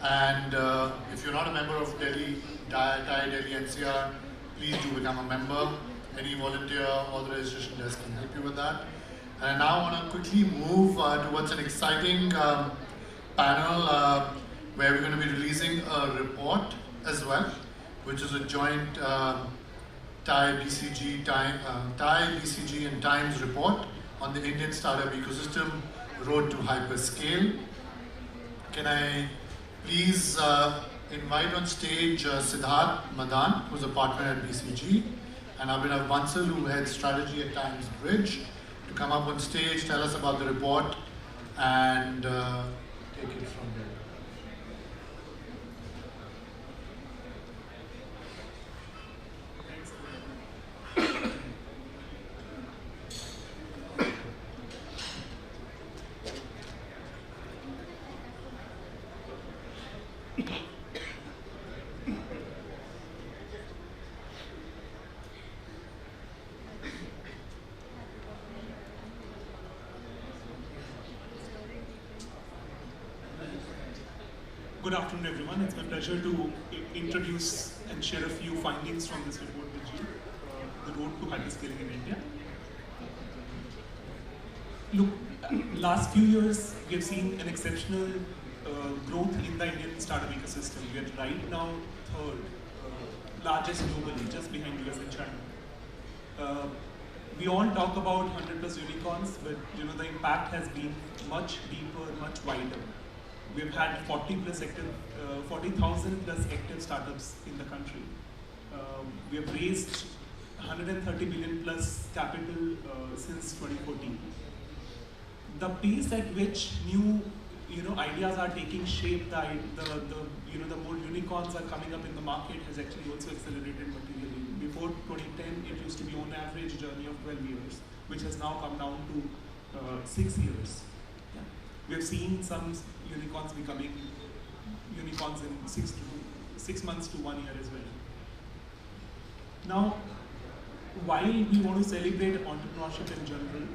And if you're not a member of TiE Delhi-NCR, please do become a member. Any volunteer or the registration desk can help you with that. And I now want to quickly move towards an exciting panel where we're going to be releasing a report as well, which is a joint TiE-BCG and Times report on the Indian startup ecosystem road to hyperscale. Can I please invite on stage Siddharth Madan, who's a partner at BCG, and Abhinav Bansal, who heads strategy at Times Bridge, to come up on stage, tell us about the report, and take it from there. Good afternoon, everyone. It's my pleasure to introduce and share a few findings from this report with you, the road to hyperscaling in India. Look, last few years, we have seen an exceptional growth in the Indian startup ecosystem. We are right now third largest globally, just behind US and China. We all talk about 100+ unicorns, but the impact has been much deeper, much wider. We've had 40,000+ active startups in the country. We have raised 130 billion+ capital since 2014. The pace at which new ideas are taking shape, the more unicorns are coming up in the market has actually also accelerated materially. Before 2010, it used to be on average journey of 12 years, which has now come down to 6 years. Yeah. We have seen some unicorns becoming unicorns in 6 months to 1 year as well. Now, while we want to celebrate entrepreneurship in general,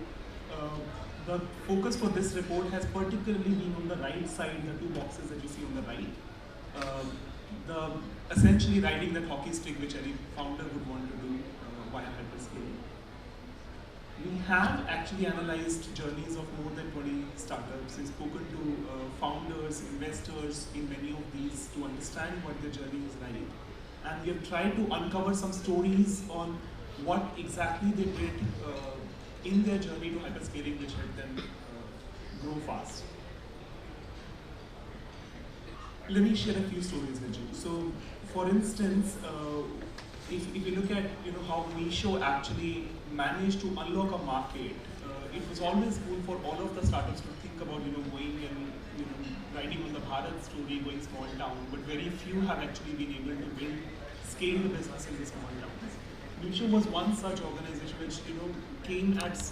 the focus for this report has particularly been on the right side, the two boxes that you see on the right. Essentially riding that hockey stick which any founder would want to do via hyperscale. We have actually analyzed journeys of more than 20 startups. We've spoken to founders, investors in many of these to understand what their journey is like. And we have tried to uncover some stories on what exactly they did in their journey to hyperscaling, which helped them grow fast. Let me share a few stories with you. So, for instance, if you look at how Nimisha actually managed to unlock a market, it was always cool for all of the startups to think about going and riding on the Bharat story, going small town, but very few have actually been able to build scale the business in the small towns. Nimisha was one such organization which came at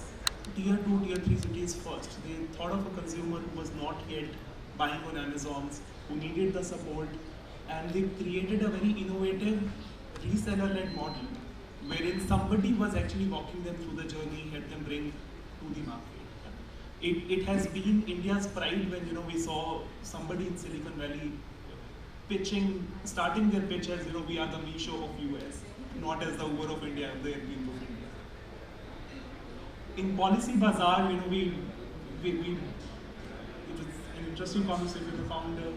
tier 2, tier 3 cities first. They thought of a consumer who was not yet buying on Amazon's, who needed the support, and they created a very innovative reseller-led model wherein somebody was actually walking them through the journey, helped them bring to the market. It has been India's pride when we saw somebody in Silicon Valley starting their pitch as we are the Meesho of US, not as the Uber of India, the Airbnb of India. In Policy Bazaar, it was an interesting conversation with the founder.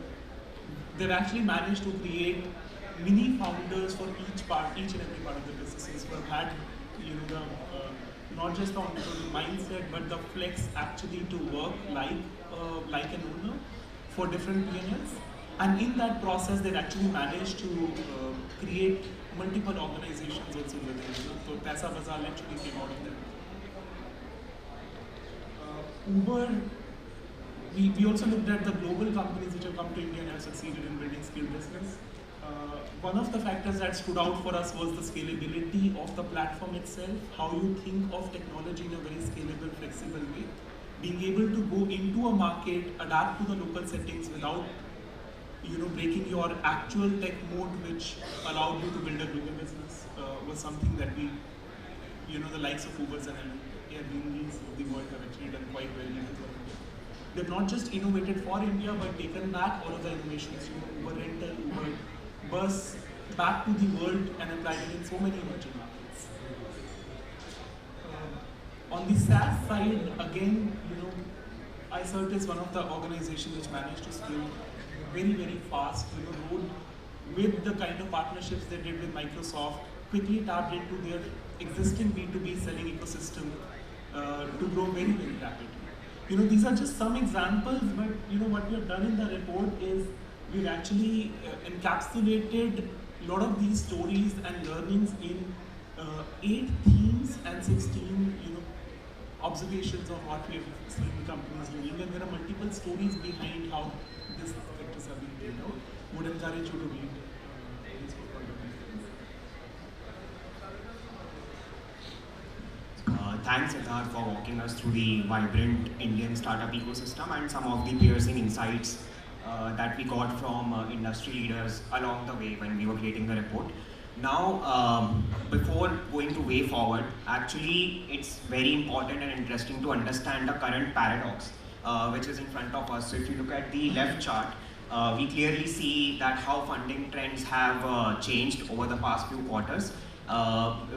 They've actually managed to create mini founders for each and every part of the businesses who have had not just the entrepreneurial mindset, but the flex actually to work like an owner for different P&Ls. And in that process, they've actually managed to create multiple organizations also within. So Paisa Bazaar literally came out of them. Uber, we also looked at the global companies which have come to India and have succeeded in building scale business. One of the factors that stood out for us was the scalability of the platform itself, how you think of technology in a very scalable, flexible way. Being able to go into a market, adapt to the local settings without breaking your actual tech mode, which allowed you to build a global business, was something that we, the likes of Ubers and Airbnbs of the world have actually done quite well. they've not just innovated for India, but taken back all of the innovations, Uber Rental, Uber Bus, back to the world and applied it in so many emerging markets. On the SaaS side, again, iCert is one of the organizations which managed to scale very, very fast, rode with the kind of partnerships they did with Microsoft, quickly tapped into their existing B2B selling ecosystem to grow very, very rapidly. These are just some examples, but what we have done in the report is we've actually encapsulated a lot of these stories and learnings in 8 themes and 16, observations of what we have seen companies doing, and there are multiple stories behind how these sectors are being built out. Would encourage you to read these Thanks, Siddharth, for walking us through the vibrant Indian startup ecosystem and some of the piercing insights that we got from industry leaders along the way when we were creating the report. Now, before going to way forward, actually it's very important and interesting to understand the current paradox which is in front of us. So if you look at the left chart, we clearly see that how funding trends have changed over the past few quarters,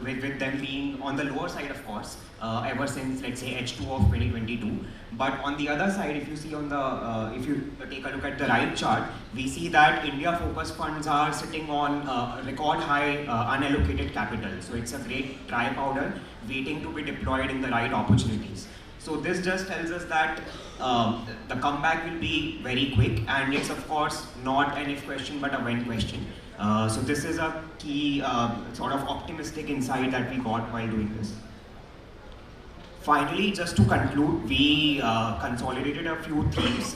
with them being on the lower side, of course, ever since, let's say, H2 of 2022. But on the other side, if you see on the, if you take a look at the right chart, we see that India-focused funds are sitting on record high unallocated capital. So it's a great dry powder waiting to be deployed in the right opportunities. So this just tells us that the comeback will be very quick, and it's of course not an if question but a when question. So this is a key sort of optimistic insight that we got while doing this. Finally, just to conclude, we consolidated a few themes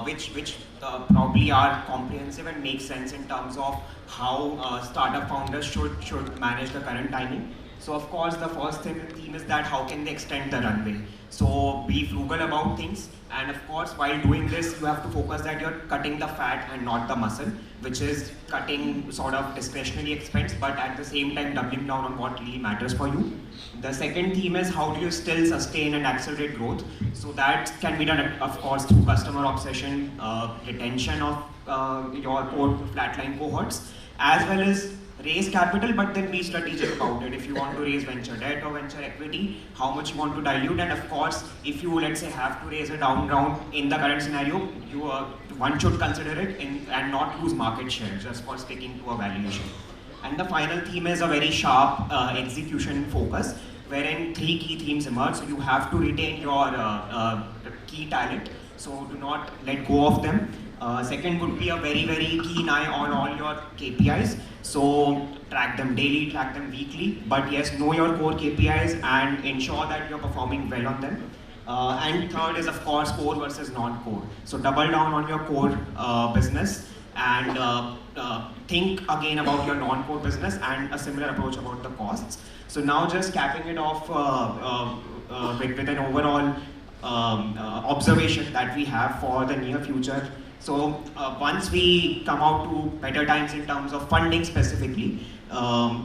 which probably are comprehensive and make sense in terms of how startup founders should manage the current timing. So of course, the first theme is that how can they extend the runway? So be frugal about things, and of course, while doing this, you have to focus that you're cutting the fat and not the muscle, which is cutting sort of discretionary expense, but at the same time doubling down on what really matters for you. The second theme is how do you still sustain and accelerate growth? So that can be done, of course, through customer obsession, retention of your core flatline cohorts, as well as raise capital, but then be strategic about it. If you want to raise venture debt or venture equity, how much you want to dilute, and of course, if you, let's say, have to raise a down round in the current scenario, one should consider it and not lose market share just for sticking to a valuation. And the final theme is a very sharp execution focus, wherein 3 key themes emerge. So you have to retain your key talent, so do not let go of them. Second would be a very, very keen eye on all your KPIs. So track them daily, track them weekly, but yes, know your core KPIs and ensure that you're performing well on them. And third is, of course, core versus non-core. So double down on your core business and think again about your non-core business, and a similar approach about the costs. So now just capping it off with an overall observation that we have for the near future. So once we come out to better times in terms of funding specifically,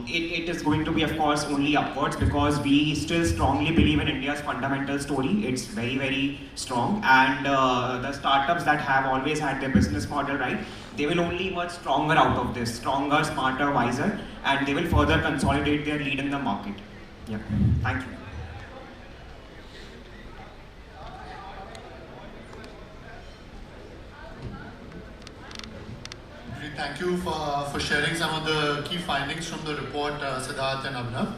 it is going to be, of course, only upwards, because we still strongly believe in India's fundamental story. It's very, very strong, and the startups that have always had their business model right, they will only emerge stronger out of this, stronger, smarter, wiser, and they will further consolidate their lead in the market. Yeah, thank you. Thank you for sharing some of the key findings from the report, Siddharth and Abhinav.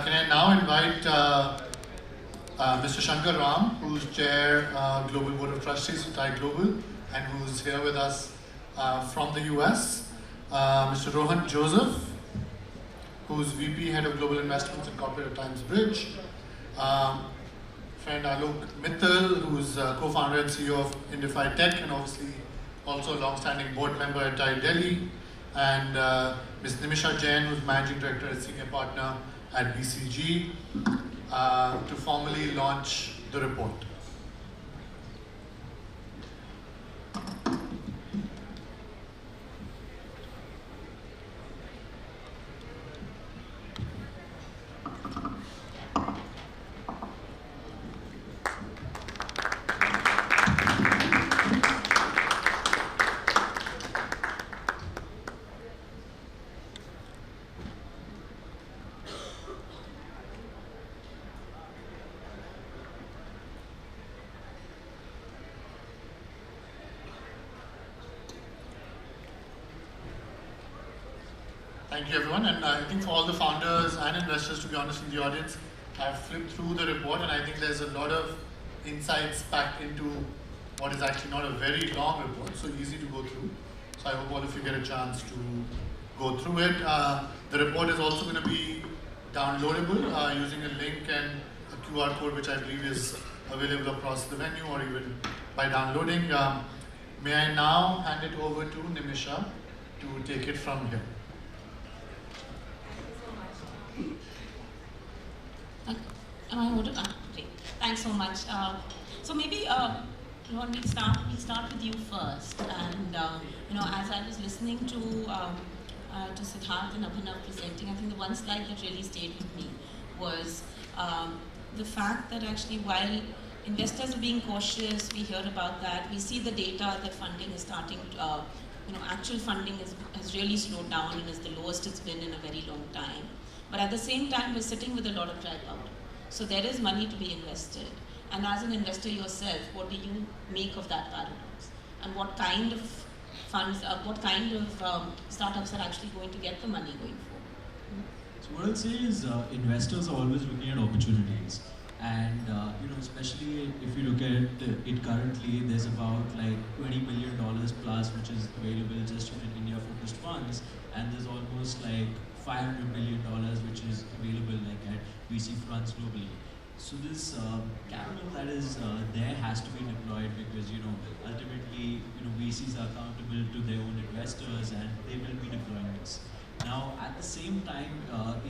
Can I now invite Mr. Shankar, who's Chair, Global Board of Trustees of TiE Global, and who's here with us from the US. Mr. Rohan Joseph, who's VP, Head of Global Investments and Corporate at Times Bridge. Friend Alok Mittal, who's co-founder and CEO of Indifi Tech, and obviously also a long-standing board member at TiE Delhi, and Ms. Nimisha Jain, who's Managing Director and Senior Partner at BCG, to formally launch the report. Thank you, everyone. And I think for all the founders and investors, to be honest, in the audience, I've flipped through the report, and I think there's a lot of insights packed into what is actually not a very long report, so easy to go through. So I hope all of you get a chance to go through it. The report is also going to be downloadable using a link and a QR code, which I believe is available across the venue or even by downloading. May I now hand it over to Nimisha to take it from here. Am I audible? Great. Thanks so much. So maybe, Rohan, we'll start with you first. And as I was listening to Siddharth and Abhinav presenting, I think the one slide that really stayed with me was the fact that actually while investors are being cautious, we hear about that, we see the data that funding is starting to, actual funding has really slowed down and is the lowest it's been in a very long time. But at the same time, we're sitting with a lot of dry powder. So there is money to be invested. And as an investor yourself, what do you make of that paradox? And what kind of funds, startups are actually going to get the money going forward? So what I'll say is investors are always looking at opportunities. And especially if you look at it currently, there's about like $20 million plus which is available just in India-focused funds, and there's almost like $500 million which is available like at VC funds globally. So this capital that is there has to be deployed because ultimately VCs are accountable to their own investors and they will be deploying this. Now at the same time,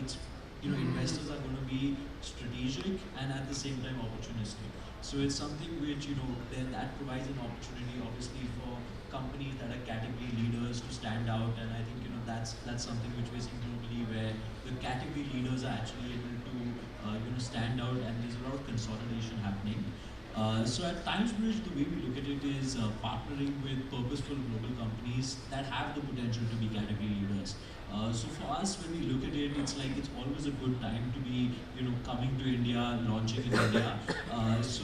it's investors are going to be strategic and at the same time opportunistic. So it's something which that provides an opportunity obviously for companies that are category leaders to stand out, and I think that's something which we're seeing globally where the category leaders are actually able to stand out, and there's a lot of consolidation happening. So at TiEbCG, the way we look at it is partnering with purposeful global companies that have the potential to be category leaders. So for us, when we look at it, it's like it's always a good time to be, coming to India, launching in India. So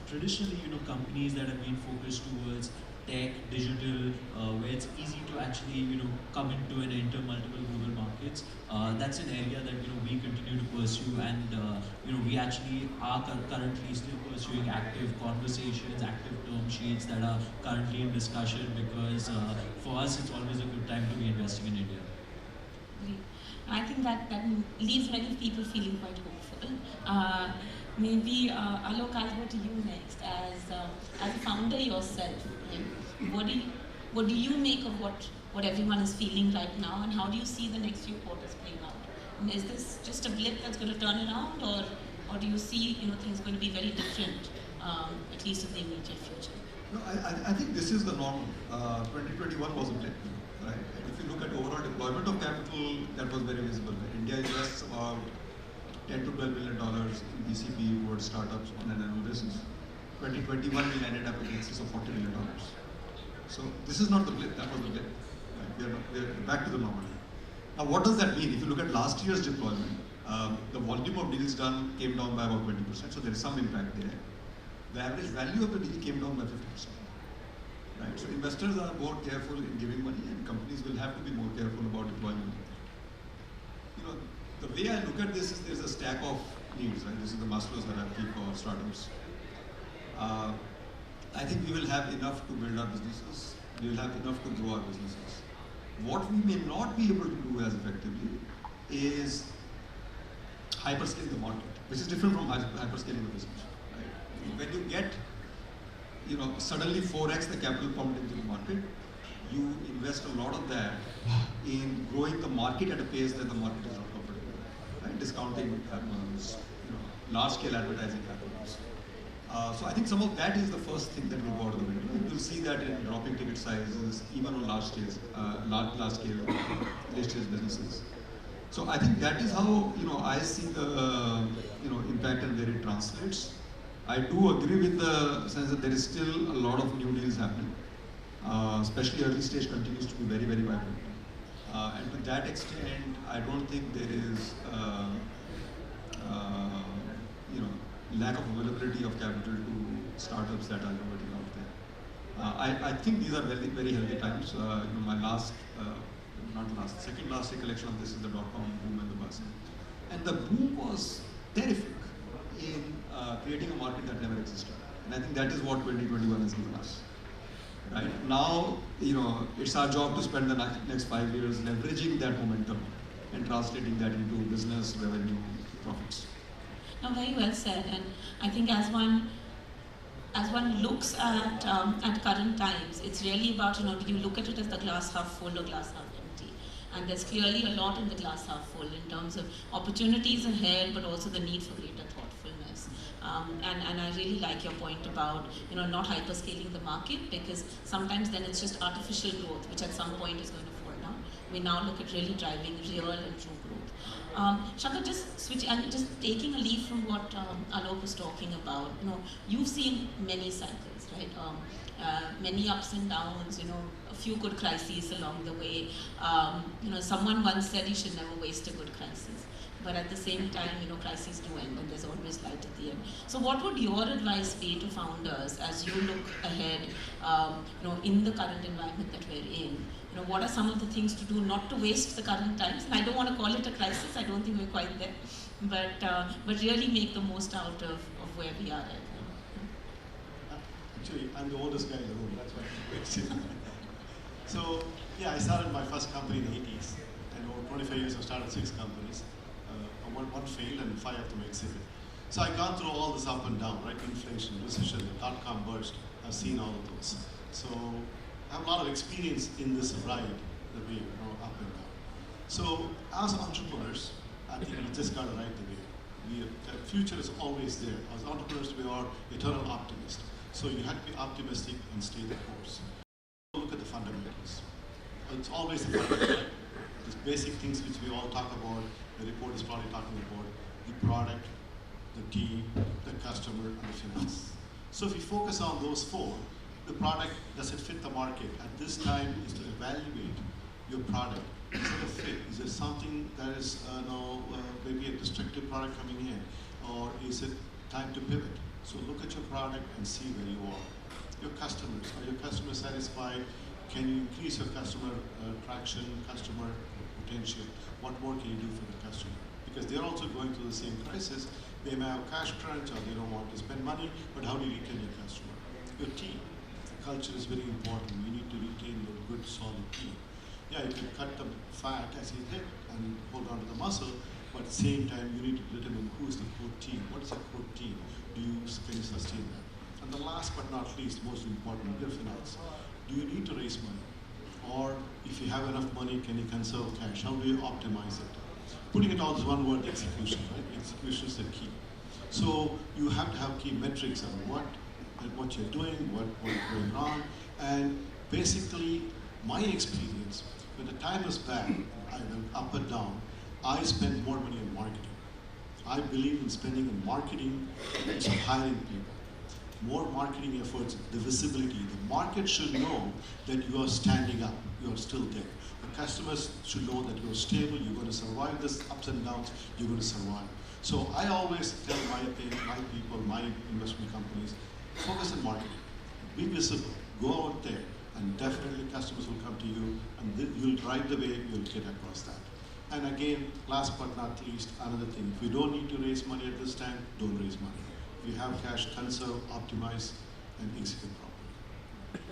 traditionally, companies that have been focused towards tech, digital, where it's easy to actually, come into and enter multiple global markets. That's an area that, we continue to pursue, and, we actually are currently still pursuing active conversations, active term sheets that are currently in discussion because for us, it's always a good time to be investing in India. Great. I think that leaves many people feeling quite hopeful. Maybe Alok, I'll go to you next. As a founder yourself, what do you make of what everyone is feeling right now, and how do you see the next few quarters playing out? And is this just a blip that's going to turn around, or do you see things going to be very different, at least in the immediate future? No, I think this is the normal. 2021 was a blip, right? And if you look at overall deployment of capital, that was very visible. India invests about $10 to $12 billion in BCP towards startups on an annual basis. 2021 we ended up in excess of $40 billion. So this is not the blip, that was the blip. Right? We're back to the normal. Now what does that mean? If you look at last year's deployment, the volume of deals done came down by about 20%, so there is some impact there. The average value of the deal came down by 50%. Right? So investors are more careful in giving money, and companies will have to be more careful about deploying money. The way I look at this is there's a stack of needs, right? This is the Maslow's hierarchy for startups. I think we will have enough to build our businesses. We will have enough to grow our businesses. What we may not be able to do as effectively is hyperscale the market, which is different from hyperscaling the business. Right? When you get, suddenly 4x the capital pumped into the market, you invest a lot of that in growing the market at a pace that the market is not comfortable with. Right? Discounting happens, large-scale advertising happens. So I think some of that is the first thing that will go out of the window. You'll see that in dropping ticket sizes, even on large scale late-stage businesses. So I think that is how I see the impact and where it translates. I do agree with the sense that there is still a lot of new deals happening, especially early stage continues to be very, very vibrant. And to that extent, I don't think there is lack of availability of capital to startups that are innovating out there. I think these are very, very healthy times. My last not last, second last recollection of this is the dot-com boom and the bust. And the boom was terrific in creating a market that never existed. And I think that is what 2021 has given us. Right now, it's our job to spend the next 5 years leveraging that momentum and translating that into business, revenue, profits. No, very well said. And I think as one looks at current times, it's really about, do you look at it as the glass half full or glass half empty? And there's clearly a lot in the glass half full in terms of opportunities ahead, but also the need for greater thoughtfulness. And I really like your point about, not hyperscaling the market, because sometimes then it's just artificial growth, which at some point is going to fall down. We now look at really driving real and true growth. Shankar, just switching and just taking a leaf from what Alok was talking about. You've seen many cycles, right? Many ups and downs. A few good crises along the way. Someone once said you should never waste a good crisis. But at the same time, crises do end, and there's always light at the end. So, what would your advice be to founders as you look ahead, in the current environment that we're in? What are some of the things to do not to waste the current times? And I don't want to call it a crisis. I don't think we're quite there, but really make the most out of where we are right now. Actually, I'm the oldest guy in the room. That's why. So, yeah, I started my first company in the 80s, and over 25 years I've started 6 companies. One failed and 5 of them exited. So I've gone through all this up and down, right? Inflation, recession, the dot-com burst. I've seen all of those. So I have a lot of experience in this ride that we up and down. So as entrepreneurs, I think we just got to ride the wave. The future is always there. As entrepreneurs, we are eternal optimists. So you have to be optimistic and stay the course. Look at the fundamentals. It's always the fundamentals. These basic things which we all talk about. The report is probably talking about the product, the team, the customer, and the finance. So if you focus on those 4, the product, does it fit the market? At this time is to evaluate your product. Is it a fit? Is there something that is maybe a destructive product coming in? Or is it time to pivot? So look at your product and see where you are. Your customers, are your customers satisfied? Can you increase your customer traction, customer potential? What more can you do for the customer? Because they're also going through the same crisis. They may have cash crunch or they don't want to spend money, but how do you retain your customer? Your team. The culture is very important. You need to retain your good, solid team. Yeah, you can cut the fat as you did and hold on to the muscle, but at the same time, you need to determine who's the core team. What is a core team? Can you sustain that? And the last but not least, most important, your finance. Do you need to raise money? Or if you have enough money, can you conserve cash? How do you optimize it? Putting it all as one word, execution, right? Execution is the key. So you have to have key metrics on what you're doing, what's going on. And basically, my experience, when the time is bad, either up or down, I spend more money on marketing. I believe in spending on marketing instead of hiring people. More marketing efforts, the visibility. The market should know that you are standing up, you are still there. The customers should know that you are stable, you're going to survive this ups and downs, you're going to survive. So I always tell my people, my investment companies, focus on marketing. Be visible, go out there, and definitely customers will come to you, and you'll drive the way, you'll get across that. And again, last but not least, another thing, if you don't need to raise money at this time, don't raise money. If you have cash, conserve, optimize, and execute properly.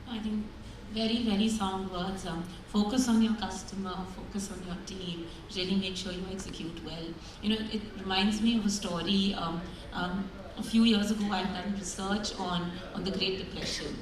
I think very, very sound words. Focus on your customer, focus on your team, really make sure you execute well. It reminds me of a story. A few years ago, I had done research on the Great Depression.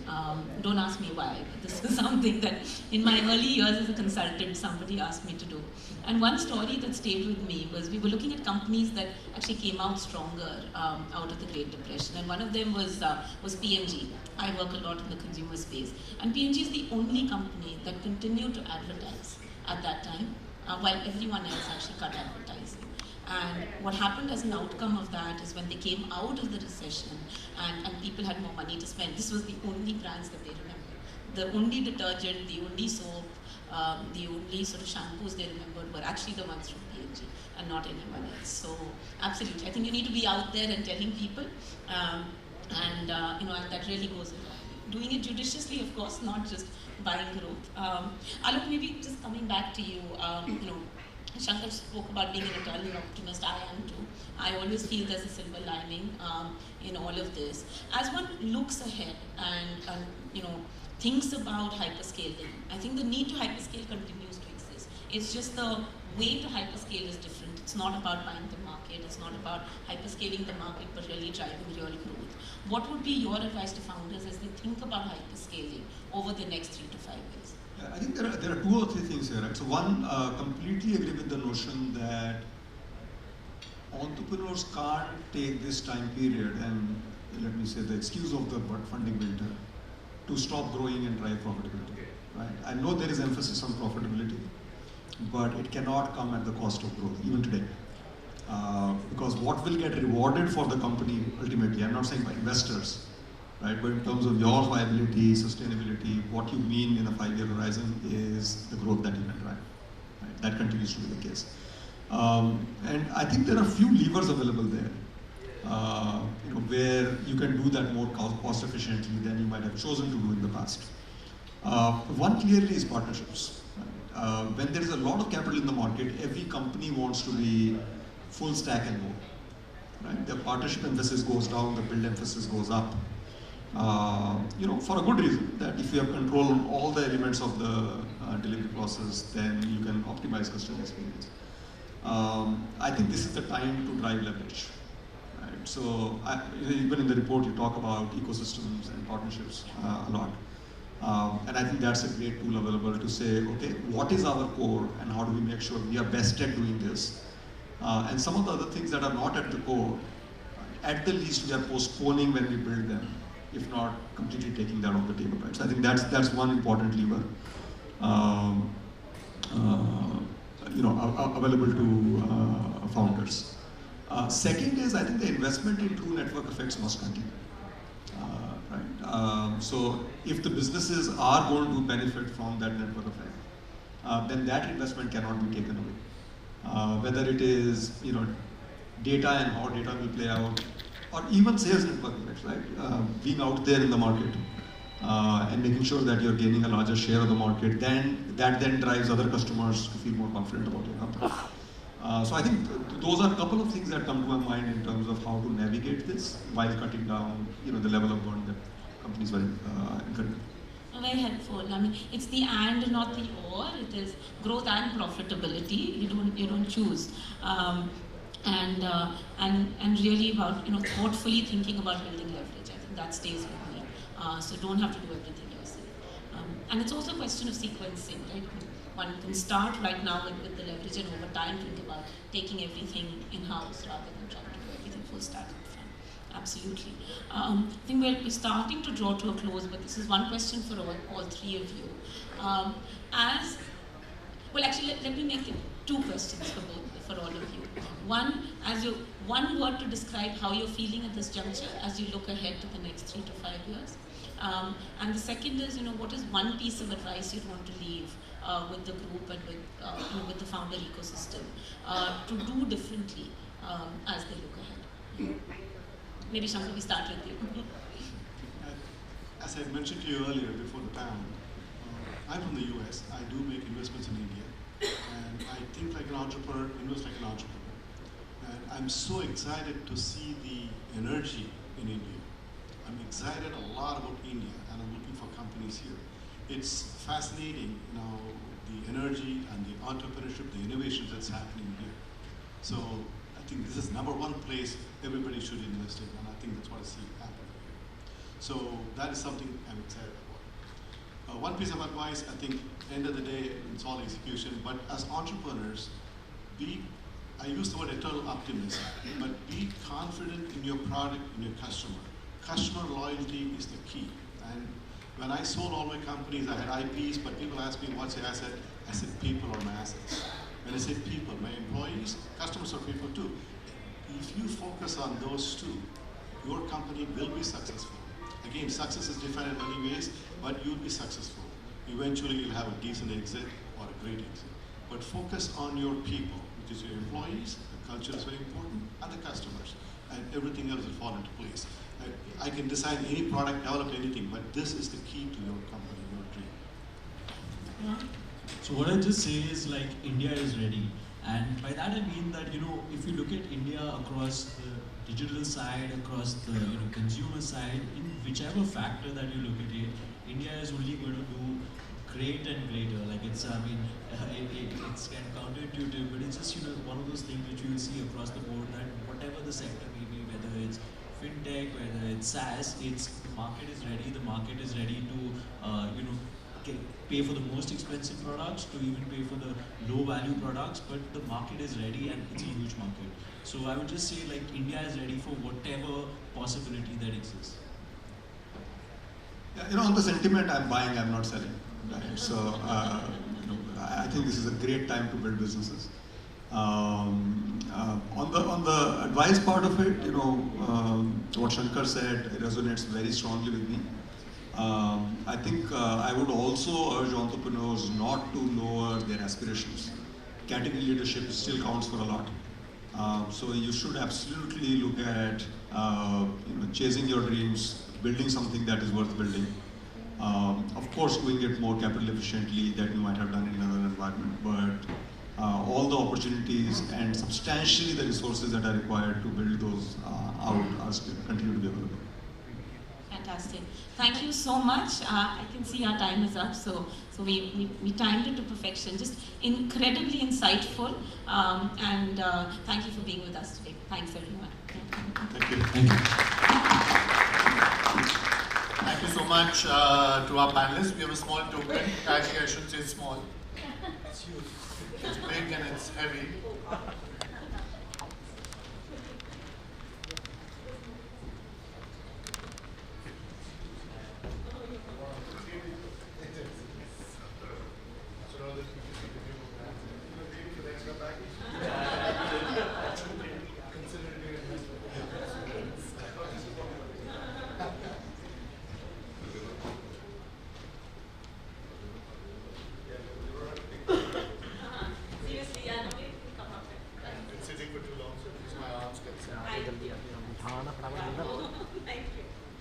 Don't ask me why, but this is something that in my early years as a consultant, somebody asked me to do. And one story that stayed with me was we were looking at companies that actually came out stronger out of the Great Depression. And one of them was P&G. I work a lot in the consumer space. And P&G is the only company that continued to advertise at that time, while everyone else actually cut advertising. And what happened as an outcome of that is when they came out of the recession and people had more money to spend, this was the only brands that they remembered. The only detergent, the only soap, the only sort of shampoos they remembered were actually the ones from P&G and not anyone else. So absolutely, I think you need to be out there and telling people, and that really goes a long way. Doing it judiciously, of course, not just buying growth. Alok, maybe just coming back to you, Shankar spoke about being an eternal optimist. I am too. I always feel there's a silver lining in all of this. As one looks ahead and thinks about hyperscaling, I think the need to hyperscale continues to exist. It's just the way to hyperscale is different. It's not about buying the market. It's not about hyperscaling the market, but really driving real growth. What would be your advice to founders as they think about hyperscaling over the next 3 to 5 years? Yeah, I think there are 2 or 3 things here, right? So one, completely agree with the notion that entrepreneurs can't take this time period and, let me say, the excuse of the funding winter to stop growing and drive profitability, right? I know there is emphasis on profitability, but it cannot come at the cost of growth, even today. Because what will get rewarded for the company ultimately, I'm not saying by investors, right? But in terms of your viability, sustainability, what you mean in a 5-year horizon is the growth that you can drive. Right? That continues to be the case. And I think there are a few levers available there, where you can do that more cost efficiently than you might have chosen to do in the past. One clearly is partnerships. Right? When there is a lot of capital in the market, every company wants to be full stack and more. Right? The partnership emphasis goes down, the build emphasis goes up. For a good reason, that if you have control on all the elements of the delivery process, then you can optimize customer experience. I think this is the time to drive leverage. Right? So even in the report, you talk about ecosystems and partnerships a lot. And I think that's a great tool available to say, okay, what is our core and how do we make sure we are best at doing this? And some of the other things that are not at the core, at the least we are postponing when we build them, if not completely taking that off the table, right? So I think that's one important lever, available to founders. Second is, I think the investment into network effects must continue. Right? So if the businesses are going to benefit from that network effect, then that investment cannot be taken away. Whether it is data and how data will play out, or even sales network effects, right? Being out there in the market and making sure that you're gaining a larger share of the market, that then drives other customers to feel more confident about your company. So I think those are a couple of things that come to my mind in terms of how to navigate this while cutting down, the level of burn that companies were incurring. Very helpful. I mean, it's the and, not the or. It is growth and profitability. You don't choose. And really about thoughtfully thinking about building leverage. I think that stays with me. So don't have to do everything yourself. And it's also a question of sequencing, right? One can start right now with the leverage and over time think about taking everything in-house rather than trying to do everything full stack up front. Absolutely. I think we're starting to draw to a close, but this is one question for all 3 of you. Let me make it 2 questions for all of you. One word to describe how you're feeling at this juncture as you look ahead to the next 3 to 5 years. And the second is, what is one piece of advice you'd want to leave with the group and with the founder ecosystem to do differently as they look ahead? Maybe Shankar, we start with you. As I mentioned to you earlier before the panel, I'm from the US. I do make investments in India. And I think like an entrepreneur, invest like an entrepreneur. And I'm so excited to see the energy in India. I'm excited a lot about India, and I'm looking for companies here. It's fascinating, the energy and the entrepreneurship, the innovations that's happening here. So I think this is #1 place everybody should invest in, and I think that's what I see happening here. So that is something I'm excited about. One piece of advice, I think, end of the day, it's all execution, but as entrepreneurs, I use the word eternal optimism, but be confident in your product, in your customer. Customer loyalty is the key. And when I sold all my companies, I had IPs, but people ask me, what's your asset? I said, people are my assets. When I say people, my employees, customers are people too. If you focus on those 2, your company will be successful. Again, success is defined in many ways, but you'll be successful. Eventually, you'll have a decent exit or a great exit. But focus on your people, which is your employees, the culture is very important, and the customers. And everything else will fall into place. I can design any product, develop anything, but this is the key to your company, your dream. So what I just say is like India is ready, and by that I mean that if you look at India across the digital side, across the consumer side, in whichever factor that you look at it, India is only going to do great and greater. Like it's it's kind of counterintuitive, but it's just one of those things which you will see across the board that whatever the sector may be, whether it's fintech, whether it's SaaS, the market is ready. The market is ready to pay for the most expensive products, to even pay for the low value products, but the market is ready and it's a huge market. So I would just say like India is ready for whatever possibility that exists. Yeah, on the sentiment, I'm buying, I'm not selling. Right? So I think this is a great time to build businesses. On the advice part of it, what Shankar said resonates very strongly with me. I think I would also urge entrepreneurs not to lower their aspirations. Category leadership still counts for a lot. So you should absolutely look at chasing your dreams, building something that is worth building. Of course, doing it more capital efficiently than you might have done in another environment, but all the opportunities and substantially the resources that are required to build those out are still continue to be available. Fantastic. Thank you so much. I can see our time is up, so we timed it to perfection. Just incredibly insightful, and thank you for being with us today. Thanks, everyone. Thank you. Thank you. Thank you so much to our panelists. We have a small token. Actually, I shouldn't say small. It's huge. It's big and it's heavy.